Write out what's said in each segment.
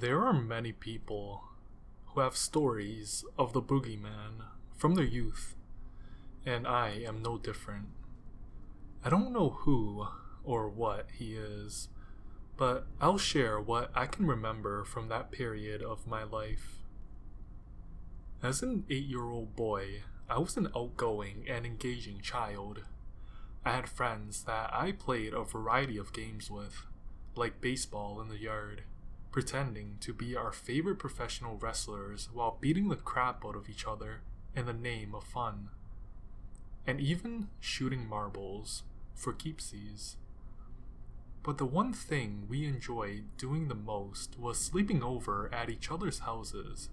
There are many people who have stories of the Boogeyman from their youth, and I am no different. I don't know who or what he is, but I'll share what I can remember from that period of my life. As an 8-year-old boy, I was an outgoing and engaging child. I had friends that I played a variety of games with, like baseball in the yard, pretending to be our favorite professional wrestlers while beating the crap out of each other in the name of fun, and even shooting marbles for keepsies. But the one thing we enjoyed doing the most was sleeping over at each other's houses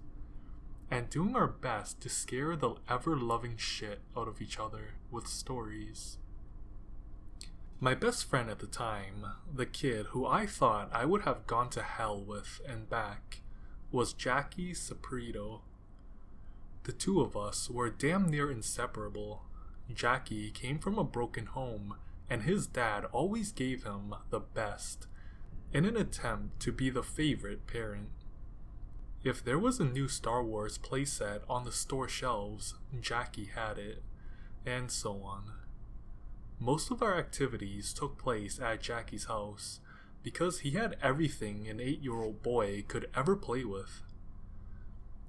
and doing our best to scare the ever-loving shit out of each other with stories. My best friend at the time, the kid who I thought I would have gone to hell with and back, was Jackie Saprito. The two of us were damn near inseparable. Jackie came from a broken home, and his dad always gave him the best, in an attempt to be the favorite parent. If there was a new Star Wars playset on the store shelves, Jackie had it, and so on. Most of our activities took place at Jackie's house, because he had everything an 8-year-old boy could ever play with.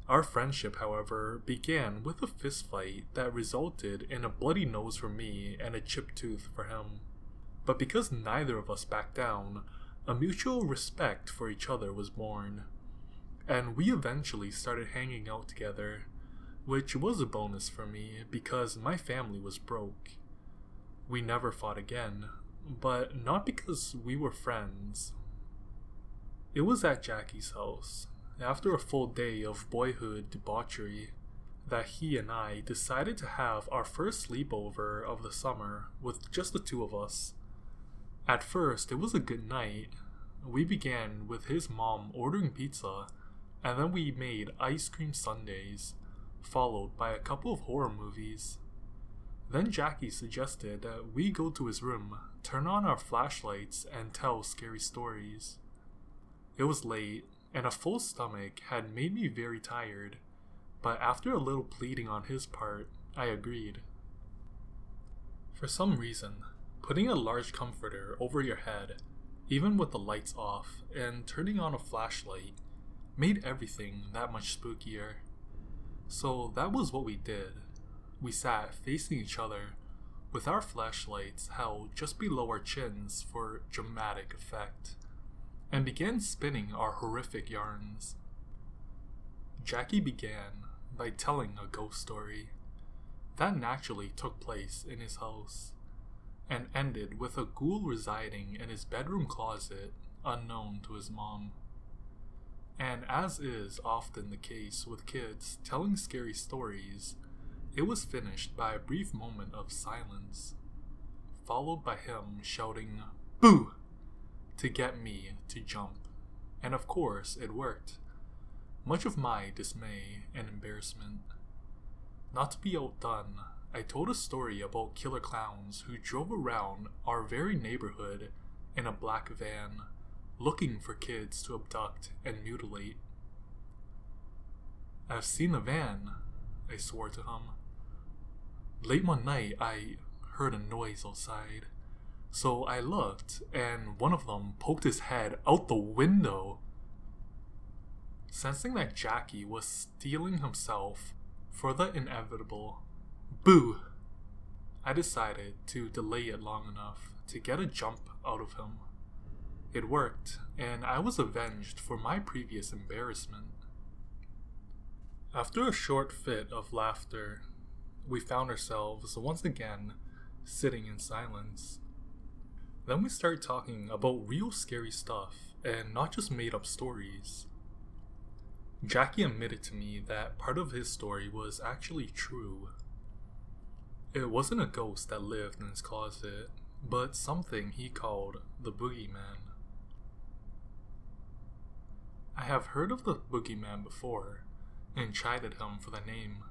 Our friendship, however, began with a fistfight that resulted in a bloody nose for me and a chipped tooth for him. But because neither of us backed down, a mutual respect for each other was born, and we eventually started hanging out together, which was a bonus for me because my family was broke. We never fought again, but not because we were friends. It was at Jackie's house, after a full day of boyhood debauchery, that he and I decided to have our first sleepover of the summer with just the two of us. At first, it was a good night. We began with his mom ordering pizza, and then we made ice cream sundaes, followed by a couple of horror movies. Then Jackie suggested that we go to his room, turn on our flashlights, and tell scary stories. It was late, and a full stomach had made me very tired, but after a little pleading on his part, I agreed. For some reason, putting a large comforter over your head, even with the lights off, and turning on a flashlight, made everything that much spookier. So that was what we did. We sat facing each other, with our flashlights held just below our chins for dramatic effect, and began spinning our horrific yarns. Jackie began by telling a ghost story that naturally took place in his house, and ended with a ghoul residing in his bedroom closet unknown to his mom. And as is often the case with kids telling scary stories, it was finished by a brief moment of silence, followed by him shouting, "Boo!" to get me to jump. And of course, it worked, much of my dismay and embarrassment. Not to be outdone, I told a story about killer clowns who drove around our very neighborhood in a black van, looking for kids to abduct and mutilate. "I've seen the van," I swore to him. "Late one night, I heard a noise outside. So I looked, and one of them poked his head out the window." Sensing that Jackie was steeling himself for the inevitable "boo," I decided to delay it long enough to get a jump out of him. It worked, and I was avenged for my previous embarrassment. After a short fit of laughter, we found ourselves once again sitting in silence. Then we started talking about real scary stuff and not just made up stories. Jackie admitted to me that part of his story was actually true. It wasn't a ghost that lived in his closet, but something he called the Boogeyman. I have heard of the Boogeyman before and chided him for the name,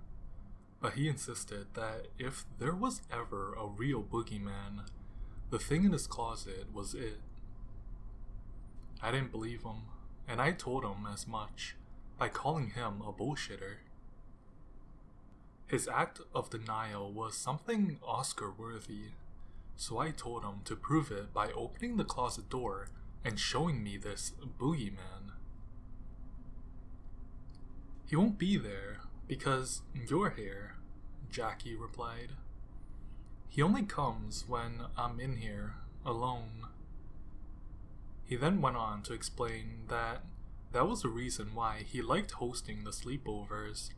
but he insisted that if there was ever a real Boogeyman, the thing in his closet was it. I didn't believe him, and I told him as much by calling him a bullshitter. His act of denial was something Oscar-worthy, so I told him to prove it by opening the closet door and showing me this boogeyman. "He won't be there because you're here," Jackie replied. "He only comes when I'm in here, alone." He then went on to explain that was the reason why he liked hosting the sleepovers,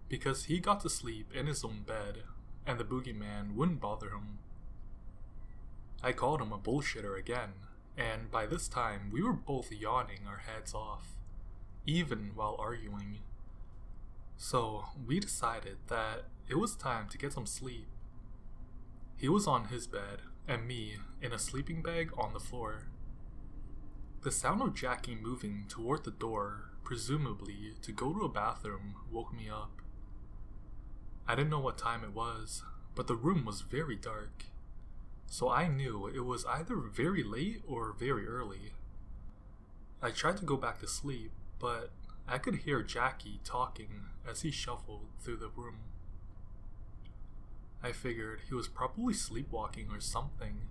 because he got to sleep in his own bed, and the boogeyman wouldn't bother him. I called him a bullshitter again, and by this time we were both yawning our heads off, even while arguing. So we decided that it was time to get some sleep. He was on his bed, and me in a sleeping bag on the floor. The sound of Jackie moving toward the door, presumably to go to a bathroom, woke me up. I didn't know what time it was, but the room was very dark, so I knew it was either very late or very early. I tried to go back to sleep, but I could hear Jackie talking as he shuffled through the room. I figured he was probably sleepwalking or something.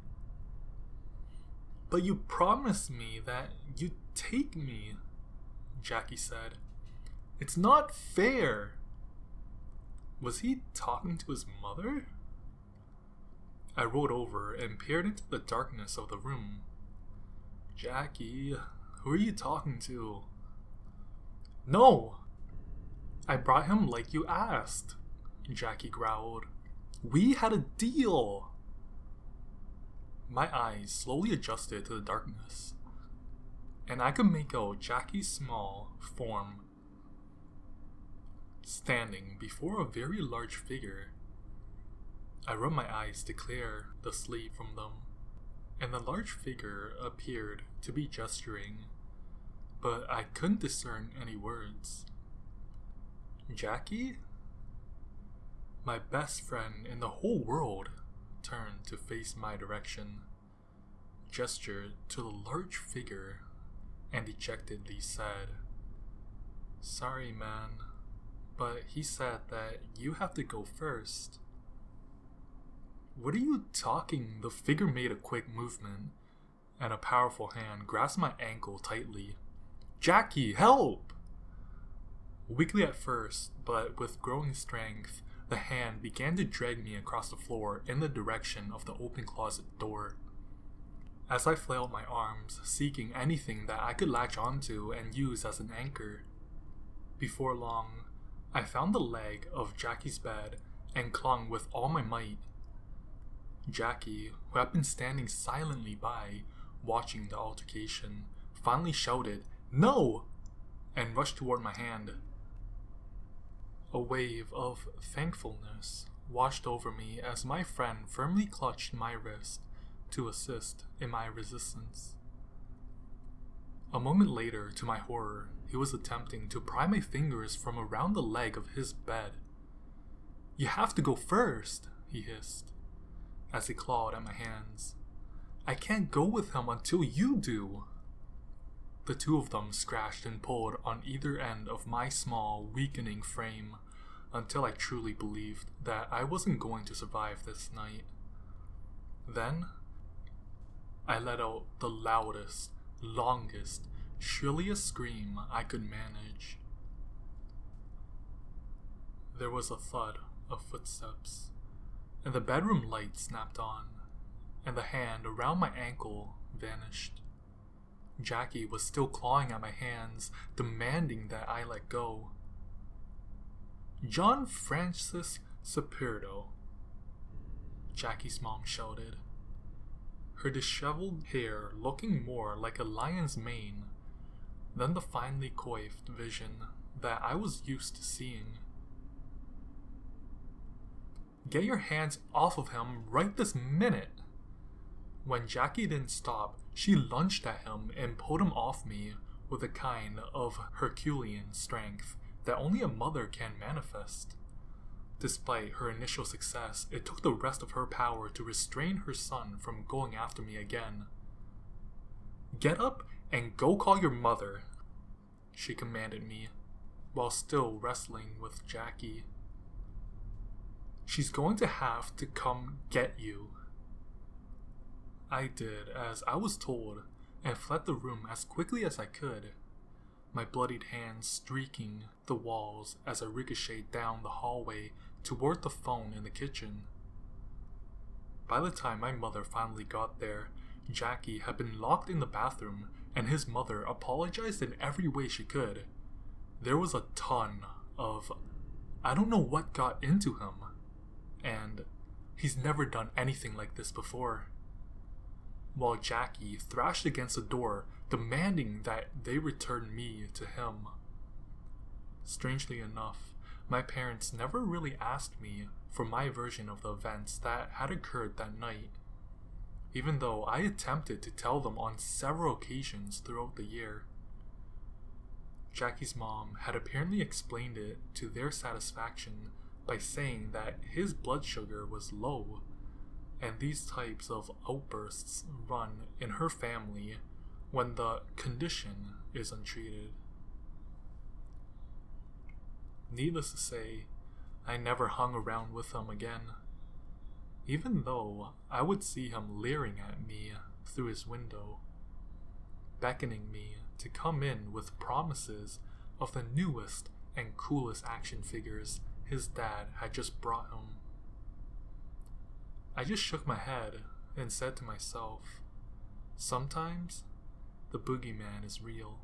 "But you promised me that you'd take me," Jackie said. "It's not fair." Was he talking to his mother? I rolled over and peered into the darkness of the room. "Jackie, who are you talking to?" "No! I brought him like you asked," Jackie growled. "We had a deal." My eyes slowly adjusted to the darkness, and I could make out Jackie's small form standing before a very large figure. I rubbed my eyes to clear the sleep from them, and the large figure appeared to be gesturing, but I couldn't discern any words. Jackie? My best friend in the whole world turned to face my direction, gestured to the large figure, and dejectedly said, "Sorry, man, but he said that you have to go first." "What are you talking?" The figure made a quick movement, and a powerful hand grasped my ankle tightly. "Jackie, help!" Weakly at first, but with growing strength, the hand began to drag me across the floor in the direction of the open closet door. As I flailed my arms, seeking anything that I could latch onto and use as an anchor. Before long, I found the leg of Jackie's bed and clung with all my might. Jackie, who had been standing silently by, watching the altercation, finally shouted, "No!" and rushed toward my hand. A wave of thankfulness washed over me as my friend firmly clutched my wrist to assist in my resistance. A moment later, to my horror, he was attempting to pry my fingers from around the leg of his bed. "You have to go first," he hissed, as he clawed at my hands. "I can't go with him until you do." The two of them scratched and pulled on either end of my small, weakening frame until I truly believed that I wasn't going to survive this night. Then, I let out the loudest, longest, shrilliest scream I could manage. There was a thud of footsteps, and the bedroom light snapped on, and the hand around my ankle vanished. Jackie was still clawing at my hands, demanding that I let go. "John Francis Sapirdo," Jackie's mom shouted, her disheveled hair looking more like a lion's mane than the finely coiffed vision that I was used to seeing. "Get your hands off of him right this minute!" When Jackie didn't stop, she lunged at him and pulled him off me with a kind of Herculean strength that only a mother can manifest. Despite her initial success, it took the rest of her power to restrain her son from going after me again. "Get up and go call your mother," she commanded me, while still wrestling with Jackie. She's going to have to come get you. I did as I was told and fled the room as quickly as I could, my bloodied hands streaking the walls as I ricocheted down the hallway toward the phone in the kitchen. By the time my mother finally got there, Jackie had been locked in the bathroom and his mother apologized in every way she could. There was a ton of, I don't know what got into him, and he's never done anything like this before. While Jackie thrashed against the door, demanding that they return me to him. Strangely enough, my parents never really asked me for my version of the events that had occurred that night, even though I attempted to tell them on several occasions throughout the year. Jackie's mom had apparently explained it to their satisfaction by saying that his blood sugar was low, and these types of outbursts run in her family when the condition is untreated. Needless to say, I never hung around with him again, even though I would see him leering at me through his window, beckoning me to come in with promises of the newest and coolest action figures his dad had just brought him. I just shook my head and said to myself, sometimes the boogeyman is real.